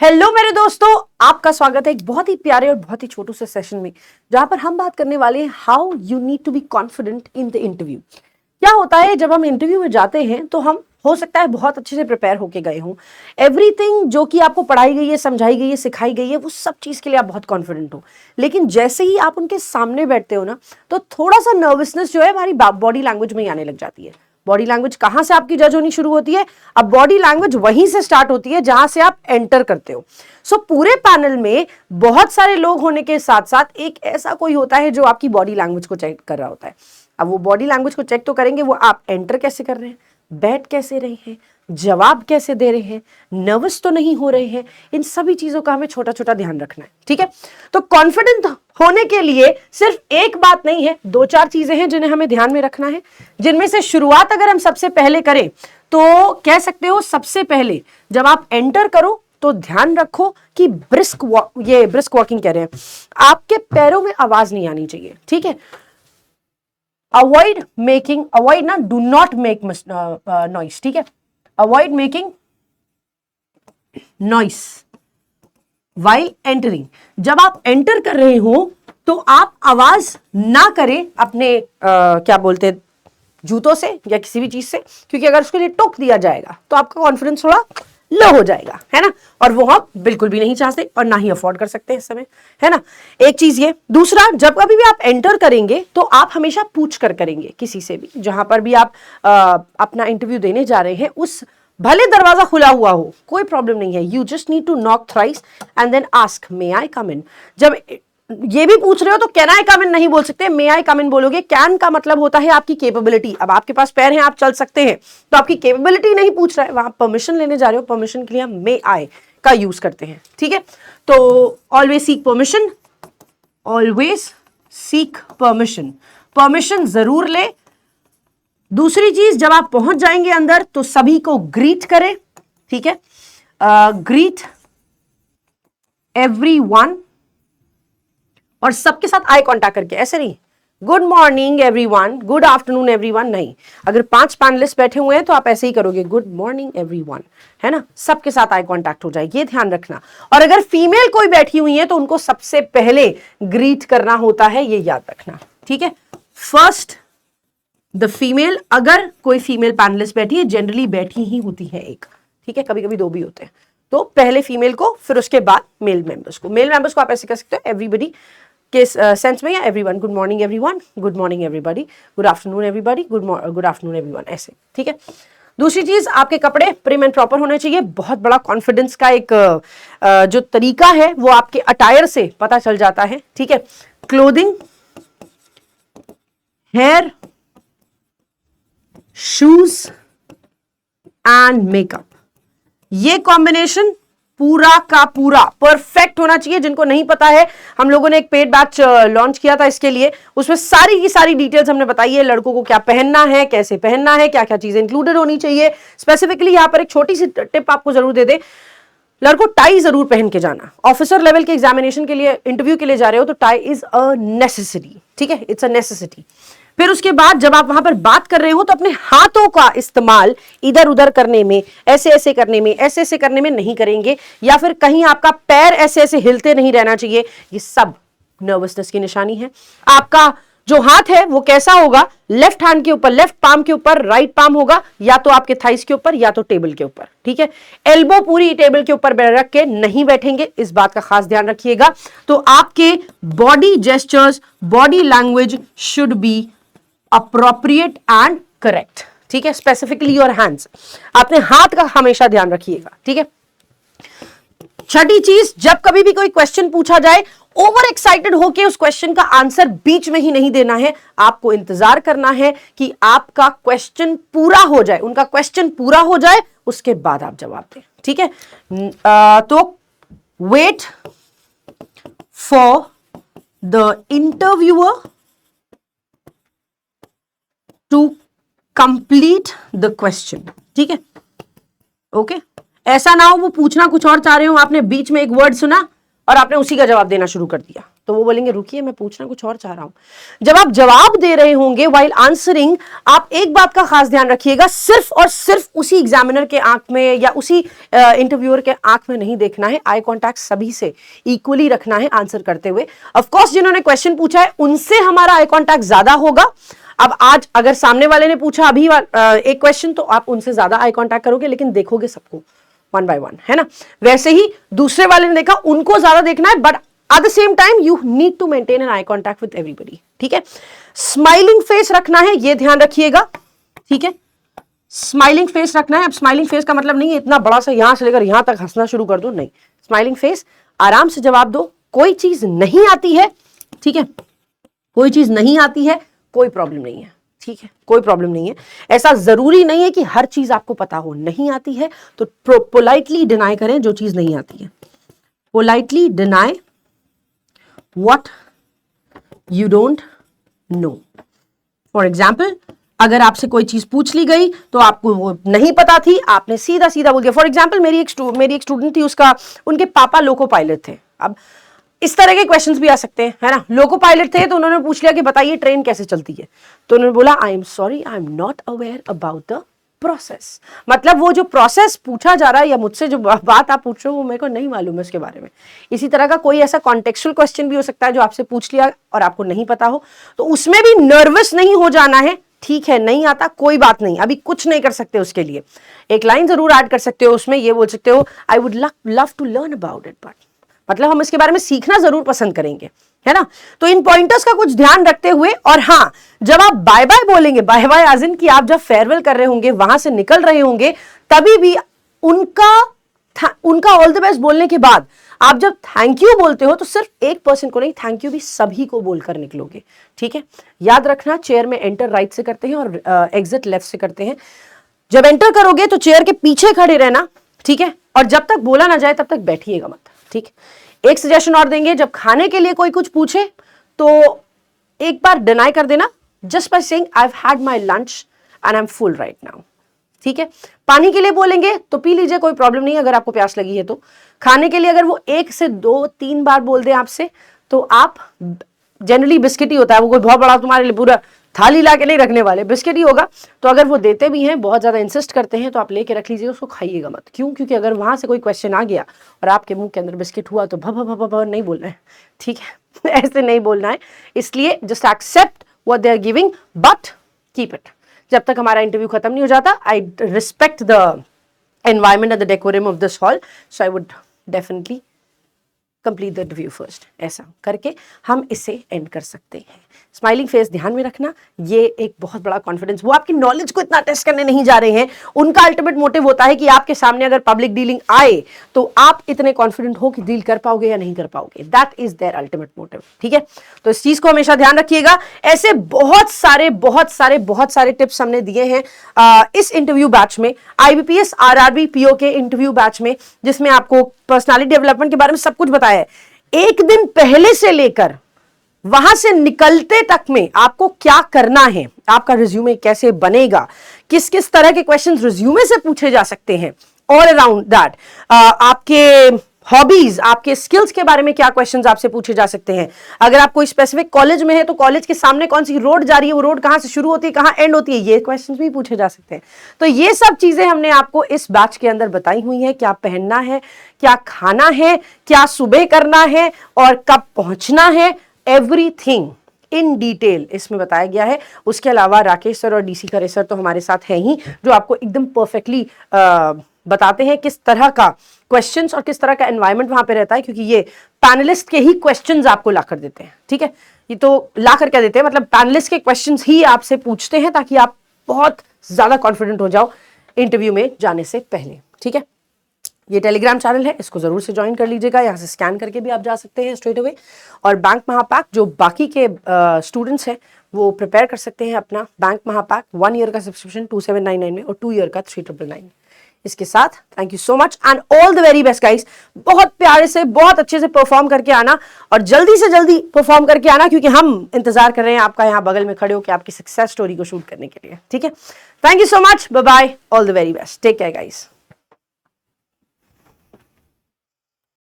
Hello मेरे दोस्तों, आपका स्वागत है एक बहुत ही प्यारे और बहुत ही छोटू से सेशन में, जहां पर हम बात करने वाले हैं how you need to be confident in the interview. क्या होता है जब हम इंटरव्यू में जाते हैं तो हम हो सकता है बहुत अच्छे से प्रिपेयर होके गए हों, एवरीथिंग जो कि आपको पढ़ाई गई है, समझाई गई है, सिखाई गई है, वो सब चीज के लिए आप बहुत कॉन्फिडेंट हो। लेकिन जैसे ही आप उनके सामने बैठते हो ना, तो थोड़ा सा नर्वसनेस जो है हमारी बॉडी लैंग्वेज में ही आने लग जाती है। बॉडी लैंग्वेज कहां से आपकी जज होनी शुरू होती है? अब बॉडी लैंग्वेज वहीं से स्टार्ट होती है जहां से आप एंटर करते हो। सो पूरे पैनल में बहुत सारे लोग होने के साथ साथ एक ऐसा कोई होता है जो आपकी बॉडी लैंग्वेज को चेक कर रहा होता है। अब वो बॉडी लैंग्वेज को चेक तो करेंगे, वो आप एंटर कैसे कर रहे हैं, बैठ कैसे रहे हैं, जवाब कैसे दे रहे हैं, नर्वस तो नहीं हो रहे हैं, इन सभी चीजों का हमें छोटा छोटा ध्यान रखना है। ठीक है, तो कॉन्फिडेंट होने के लिए सिर्फ एक बात नहीं है, दो चार चीजें हैं जिन्हें हमें ध्यान में रखना है, जिनमें से शुरुआत अगर हम सबसे पहले करें तो कह सकते हो सबसे पहले जब आप एंटर करो तो ध्यान रखो कि ब्रिस्क वॉकिंग कह रहे हैं, आपके पैरों में आवाज नहीं आनी चाहिए। ठीक है, अवॉइड ना, डू नॉट मेक नॉइस। ठीक है, avoid making noise while entering. जब आप एंटर कर रहे हो तो आप आवाज ना करें अपने क्या बोलते हैं, जूतों से या किसी भी चीज से, क्योंकि अगर उसके लिए टोक दिया जाएगा तो आपका कॉन्फिडेंस थोड़ा लो हो जाएगा, है ना। और वो हम बिल्कुल भी नहीं चाहते और ना ही अफोर्ड कर सकते इस समय, है ना। एक चीज ये। दूसरा, जब कभी भी आप एंटर करेंगे तो आप हमेशा पूछ कर करेंगे किसी से भी, जहां पर भी आप अपना इंटरव्यू देने जा रहे हैं, उस भले दरवाजा खुला हुआ हो कोई प्रॉब्लम नहीं है, you just need to knock thrice and then ask may I come in. जब ये भी पूछ रहे हो तो कैन आई कम इन नहीं बोल सकते, मे आई कम इन बोलोगे। कैन का मतलब होता है आपकी कैपेबिलिटी। अब आपके पास पैर हैं, आप चल सकते हैं, तो आपकी कैपेबिलिटी नहीं पूछ रहा है, वहां परमिशन लेने जा रहे हो, परमिशन के लिए हम मे आई का यूज करते हैं। ठीक है, तो always seek permission, always seek permission, permission जरूर ले। दूसरी चीज, जब आप पहुंच जाएंगे अंदर तो सभी को ग्रीट करें। ठीक है, ग्रीट एवरीवन, और सबके साथ आई कांटेक्ट करके, ऐसे नहीं good morning everyone, good afternoon everyone, नहीं। अगर 5 पैनलिस्ट बैठे हुए हैं तो आप ऐसे ही करोगे, गुड मॉर्निंग एवरीवन, है ना। सबके साथ आई कांटेक्ट हो जाए, ये ध्यान रखना। और अगर फीमेल कोई बैठी हुई है तो उनको सबसे पहले ग्रीट करना होता है, ये याद रखना। ठीक है, फर्स्ट द फीमेल। अगर कोई फीमेल पैनलिस्ट बैठी है, जनरली बैठी ही होती है एक, ठीक है, कभी कभी 2 भी होते हैं, तो पहले फीमेल को, फिर उसके बाद मेल मेंबर्स को। मेल मेंबर्स को आप ऐसे कर सकते हो एवरीबडी के सेंस में, या everyone, good morning everyone, good morning everybody, good afternoon everybody, good afternoon everyone, ऐसे। ठीक है, दूसरी चीज, आपके कपड़े प्रिम एंड प्रॉपर होने चाहिए। बहुत बड़ा कॉन्फिडेंस का एक जो तरीका है वो आपके अटायर से पता चल जाता है। ठीक है, clothing, hair, shoes and makeup, ये कॉम्बिनेशन पूरा का पूरा परफेक्ट होना चाहिए। जिनको नहीं पता है, हम लोगों ने एक पेड बैच लॉन्च किया था इसके लिए, उसमें सारी की सारी डिटेल्स हमने बताई है, लड़कों को क्या पहनना है, कैसे पहनना है, क्या क्या चीजें इंक्लूडेड होनी चाहिए। स्पेसिफिकली यहां पर एक छोटी सी टिप आपको जरूर दे दे, लड़कों टाई जरूर पहन के जाना। ऑफिसर लेवल के एग्जामिनेशन के लिए, इंटरव्यू के लिए जा रहे हो तो टाई इज अ नेसेसिटी। ठीक है, इट्स अ नेसेसिटी। फिर उसके बाद जब आप वहां पर बात कर रहे हो तो अपने हाथों का इस्तेमाल इधर उधर करने में, ऐसे ऐसे करने में, ऐसे ऐसे करने में नहीं करेंगे, या फिर कहीं आपका पैर ऐसे ऐसे हिलते नहीं रहना चाहिए। ये सब नर्वसनेस की निशानी है। आपका जो हाथ है वो कैसा होगा, लेफ्ट हैंड के ऊपर, लेफ्ट पाम के ऊपर, राइट पाम होगा, या तो आपके थाइस के ऊपर या तो टेबल के ऊपर। ठीक है, एल्बो पूरी टेबल के ऊपर रख के नहीं बैठेंगे, इस बात का खास ध्यान रखिएगा। तो आपके body gestures, body language should be appropriate and correct. ठीक है, स्पेसिफिकली योर हैंड्स, अपने हाथ का हमेशा ध्यान रखिएगा। ठीक है, छठी चीज, जब कभी भी कोई क्वेश्चन पूछा जाए, ओवर एक्साइटेड होके उस क्वेश्चन का आंसर बीच में ही नहीं देना है। आपको इंतजार करना है कि आपका क्वेश्चन पूरा हो जाए, उनका क्वेश्चन पूरा हो जाए, उसके बाद आप जवाब दें। ठीक है, तो wait for the interviewer to complete the question. ठीक है, ओके, ऐसा ना हो वो पूछना कुछ और चाह रहे हो, आपने बीच में एक वर्ड सुना और आपने उसी का जवाब देना शुरू कर दिया। तो वो बोलेंगे रुकिए मैं पूछना कुछ और चाह रहा हूं। जब आप जवाब दे रहे होंगे व्हाइल आंसरिंग, आप एक बात का खास ध्यान रखिएगा, सिर्फ और सिर्फ उसी एग्जामिनर के आंख में या उसी इंटरव्यूअर के आंख में नहीं देखना है, आई कांटेक्ट सभी से इक्वली रखना है आंसर करते हुए। ऑफ कोर्स जिन्होंने क्वेश्चन पूछा है उनसे हमारा आई कांटेक्ट ज्यादा होगा। अब आज अगर सामने वाले ने पूछा अभी एक क्वेश्चन तो आप उनसे ज्यादा आई कांटेक्ट करोगे, लेकिन देखोगे सबको वन बाय वन, है ना। वैसे ही दूसरे वाले ने देखा, उनको ज्यादा देखना है, but at the same time you need to maintain an eye contact with everybody, ठीक है। स्माइलिंग फेस रखना है, ये ध्यान रखिएगा, ठीक है। स्माइलिंग फेस रखना है। अब स्माइलिंग फेस का मतलब नहीं है इतना बड़ा सा यहां से लेकर यहां तक हंसना शुरू कर दो, नहीं। स्माइलिंग फेस, आराम से जवाब दो। कोई चीज नहीं आती है, ठीक है, कोई चीज नहीं आती है, कोई प्रॉब्लम नहीं है, ठीक है, कोई प्रॉब्लम नहीं है। ऐसा जरूरी नहीं है कि हर चीज आपको पता हो, नहीं आती है तो पोलाइटली डिनाई करें जो चीज नहीं आती है। Politely deny what you don't know. For example, अगर आपसे कोई चीज पूछ ली गई तो आपको वो नहीं पता थी, आपने सीधा सीधा बोल दिया। फॉर एग्जाम्पल, मेरी एक स्टूडेंट थी, उनके पापा लोको पायलट थे। अब इस तरह के क्वेश्चंस भी आ सकते हैं, है ना। लोको पायलट थे तो उन्होंने पूछ लिया कि बताइए ट्रेन कैसे चलती है, तो उन्होंने बोला I am sorry, I am not aware about the process. मतलब वो जो प्रोसेस पूछा जा रहा है या मुझसे जो बात आप पूछ रहे हो वो मेरे को नहीं मालूम है उसके बारे में। इसी तरह का कोई ऐसा कॉन्टेक्चुअल क्वेश्चन भी हो सकता है जो आपसे पूछ लिया और आपको नहीं पता हो, तो उसमें भी नर्वस नहीं हो जाना है, ठीक है। नहीं आता कोई बात नहीं, अभी कुछ नहीं कर सकते उसके लिए। एक लाइन जरूर ऐड कर सकते हो उसमें, ये बोल सकते हो I would love to learn about it, but मतलब हम इसके बारे में सीखना जरूर पसंद करेंगे, है ना। तो इन पॉइंटर्स का कुछ ध्यान रखते हुए, और हाँ, जब आप बाय बाय बोलेंगे, बाय बाय एज इन कि आप जब फेयरवेल कर रहे होंगे, वहां से निकल रहे होंगे, तभी भी उनका ऑल द बेस्ट बोलने के बाद आप जब थैंक यू बोलते हो तो सिर्फ एक पर्सन को नहीं, थैंक यू भी सभी को बोलकर निकलोगे, ठीक है। याद रखना, चेयर में एंटर राइट से करते हैं और एग्जिट लेफ्ट से करते हैं। जब एंटर करोगे तो चेयर के पीछे खड़े रहना, ठीक है, और जब तक बोला ना जाए तब तक बैठिएगा मत, ठीक। एक सजेशन और देंगे, जब खाने के लिए कोई कुछ पूछे तो एक बार डिनाई कर देना, just by saying I have had my lunch and I am full right now, ठीक है। पानी के लिए बोलेंगे तो पी लीजिए, कोई प्रॉब्लम नहीं है अगर आपको प्यास लगी है तो। खाने के लिए अगर वो 1 से 2-3 बार बोल दे आपसे, तो आप जनरली बिस्किट ही होता है, वो कोई बहुत बड़ा तुम्हारे लिए पूरा थाली ला के नहीं रखने वाले, बिस्किट ही होगा। तो अगर वो देते भी हैं, बहुत ज्यादा इंसिस्ट करते हैं, तो आप लेके रख लीजिए, उसको खाइएगा मत। क्यों? क्योंकि अगर वहां से कोई क्वेश्चन आ गया और आपके मुंह के अंदर बिस्किट हुआ तो भभ नहीं बोलना है, ठीक है। ऐसे नहीं बोलना है, इसलिए just accept what they are giving but keep it. जब तक हमारा इंटरव्यू खत्म नहीं हो जाता, I respect the environment and the decorum of this hall, so I would definitely complete the interview first. ऐसा करके हम इसे एंड कर सकते हैं। स्माइलिंग फेस ध्यान में रखना, ये एक बहुत बड़ा कॉन्फिडेंस, वो आपकी नॉलेज को इतना टेस्ट करने नहीं जा रहे हैं। उनका अल्टीमेट मोटिव होता है कि आपके सामने अगर पब्लिक डीलिंग आए तो आप इतने कॉन्फिडेंट हो कि डील कर पाओगे या नहीं कर पाओगे। That is their ultimate motive, ठीक है। तो इस चीज को हमेशा ध्यान रखिएगा। ऐसे बहुत सारे टिप्स हमने दिए हैं इस इंटरव्यू बैच में, IBPS RRB PO के इंटरव्यू बैच में, जिसमें आपको पर्सनालिटी डेवलपमेंट के बारे में सब कुछ बताया है। एक दिन पहले से लेकर वहां से निकलते तक में आपको क्या करना है, आपका रिज्यूमे कैसे बनेगा, किस किस तरह के क्वेश्चंस रिज्यूमे से पूछे जा सकते हैं, ऑल अराउंड दैट, आपके हॉबीज, आपके स्किल्स के बारे में क्या क्वेश्चंस आपसे पूछे जा सकते हैं। अगर आप कोई स्पेसिफिक कॉलेज में है तो कॉलेज के सामने कौन सी रोड जा रही है, वो रोड कहां से शुरू होती है, कहां एंड होती है, ये क्वेश्चंस भी पूछे जा सकते हैं। तो ये सब चीजें हमने आपको इस बैच के अंदर बताई हुई हैं। क्या पहनना है, क्या खाना है, क्या सुबह करना है और कब पहुंचना है, एवरीथिंग इन डिटेल इसमें बताया गया है। उसके अलावा राकेश सर और DC खरे सर तो हमारे साथ हैं ही, जो आपको एकदम परफेक्टली बताते हैं किस तरह का क्वेश्चंस और किस तरह का एनवायरनमेंट वहां पे रहता है, क्योंकि ये पैनलिस्ट के ही क्वेश्चंस आपको ला कर देते हैं, ठीक है। ये तो ला कर क्या देते हैं, मतलब पैनलिस्ट के क्वेश्चंस ही आपसे पूछते हैं ताकि आप बहुत ज्यादा कॉन्फिडेंट हो जाओ इंटरव्यू में जाने से पहले, ठीक है। ये टेलीग्राम चैनल है, इसको जरूर से ज्वाइन कर लीजिएगा, यहाँ से स्कैन करके भी आप जा सकते हैं स्ट्रेट अवे। और बैंक महापैक जो बाकी के स्टूडेंट्स हैं वो प्रिपेयर कर सकते हैं अपना बैंक महापैक 1 ईयर का सब्सक्रिप्शन 2799 में और 2 ईयर का 3999। इसके साथ thank you so much and all the very best guys. बहुत प्यारे से, बहुत अच्छे से परफॉर्म करके आना और जल्दी से जल्दी परफॉर्म करके आना, क्योंकि हम इंतजार कर रहे हैं आपका यहाँ बगल में खड़े होकर आपकी सक्सेस स्टोरी को शूट करने के लिए, ठीक है। Thank you so much, bye bye, all the very best, take care guys.